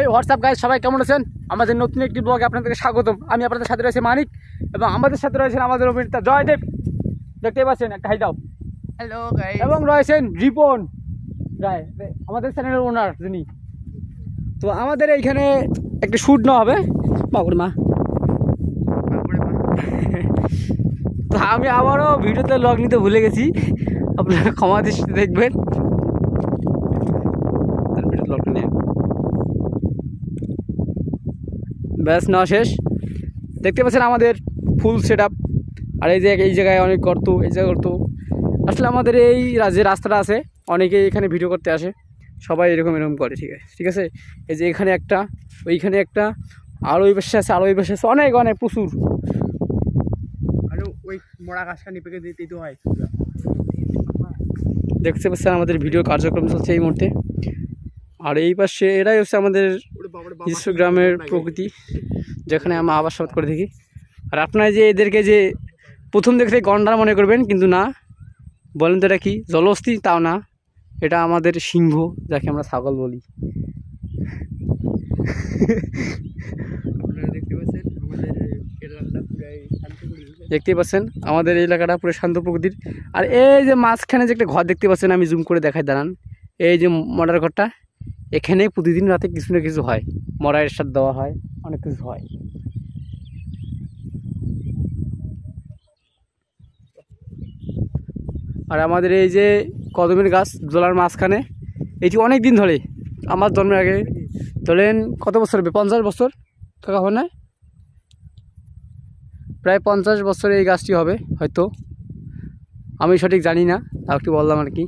এই WhatsApp guys, সবাই কেমন আছেন? আমাদের নতুন একটি ব্লগে আপনাদেরকে স্বাগতম। আমি আপনাদের সাথে রয়েছে মানিক এবং আমাদের সাথে রয়েছেন আমাদের অভিনেতা জয়দেব। দেখতে পাচ্ছেন, একটা হাই দাও। Hello guys. এবং রয়েছেন রিপন রায়, আমাদের চ্যানেলের ওনার যিনি। তো আমাদের এইখানে একটা শ্যুট নেওয়া হবে বাবুর মা। তো আমি আবারও ভিডিওতে লগ নিতে ভুলে গেছি, আপনারা ক্ষমা দৃষ্টিতে দেখবেন। লগটা নিয়ে ব্যাস নেওয়া শেষ। দেখতে পাচ্ছেন আমাদের ফুল সেট আপ। আর এই যে এই জায়গায় অনেক গর্ত, এই জায়গায় গর্ত। আসলে আমাদের এই যে রাস্তাটা আছে, অনেকেই এখানে ভিডিও করতে আসে, সবাই এরকম করে। ঠিক আছে। এই যে এখানে একটা, ওইখানে একটা, আর ওই পাশে আছে, আর ওই পাশে আছে, অনেক অনেক প্রচুর। আর ওই মোড়া গাছটা নিপে দিতে হয়। দেখতে পাচ্ছেন আমাদের ভিডিও কার্যক্রম চলছে এই মুহূর্তে। আর এই পাশে এরাই হচ্ছে আমাদের ইনস্টাগ্রামের প্রকৃতি, যেখানে আমরা আবাসবাদ করে থাকি। আর আপনারা যে এদেরকে যে প্রথম দেখতে গন্ডার মনে করবেন, কিন্তু না, বলেন তো এটা কি? জলহস্তী? তাও না, এটা আমাদের সিংহ, যাকে আমরা ছাগল বলি। দেখতেই পাচ্ছেন আমাদের এই এলাকাটা পুরো শান্ত প্রকৃতির। আর এই যে মাঝখানে যে একটা ঘর দেখতে পাচ্ছেন, আমি জুম করে দেখাই, দাঁড়ান। এই যে মরার ঘরটা, এখানে প্রতিদিন রাতে কিছু না কিছু হয়, মরার সাথে দেওয়া হয়, অনেক কিছু হয়। আর আমাদের এই যে কদমের গাছ দোলার মাঝখানে, এটি অনেক দিন ধরে, আমার জন্মের আগে ধরেন কত বছর হবে, 50 বছর কাকা হয় না, প্রায় 50 বছরে এই গাছটি হবে হয়তো, আমি সঠিক জানি না, তাও একটু বললাম আর কি।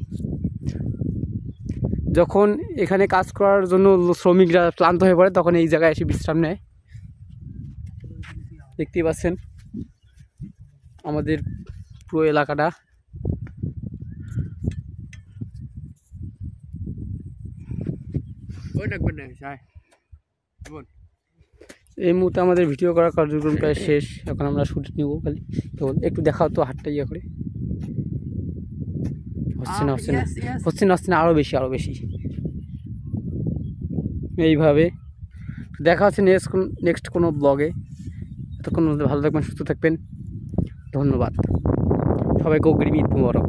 যখন এখানে কাজ করার জন্য শ্রমিকরা ক্লান্ত হয়ে পড়ে, তখন এই জায়গায় এসে বিশ্রাম নেয়। দেখতেই পাচ্ছেন আমাদের পুরো এলাকাটা। এই মুহূর্তে আমাদের ভিডিও করার কার্যক্রম প্রায় শেষ। এখন আমরা শুট নিব, খালি কেবল একটু দেখাও তো হাতটা ইয়ে করে। হচ্ছে না, আরও বেশি এইভাবে দেখা হচ্ছে নেক্সট কোনো ব্লগে। এতক্ষণ ভালো থাকবেন, সুস্থ থাকবেন, ধন্যবাদ সবাইকে। অগ্রিম ঈদ মুবারক।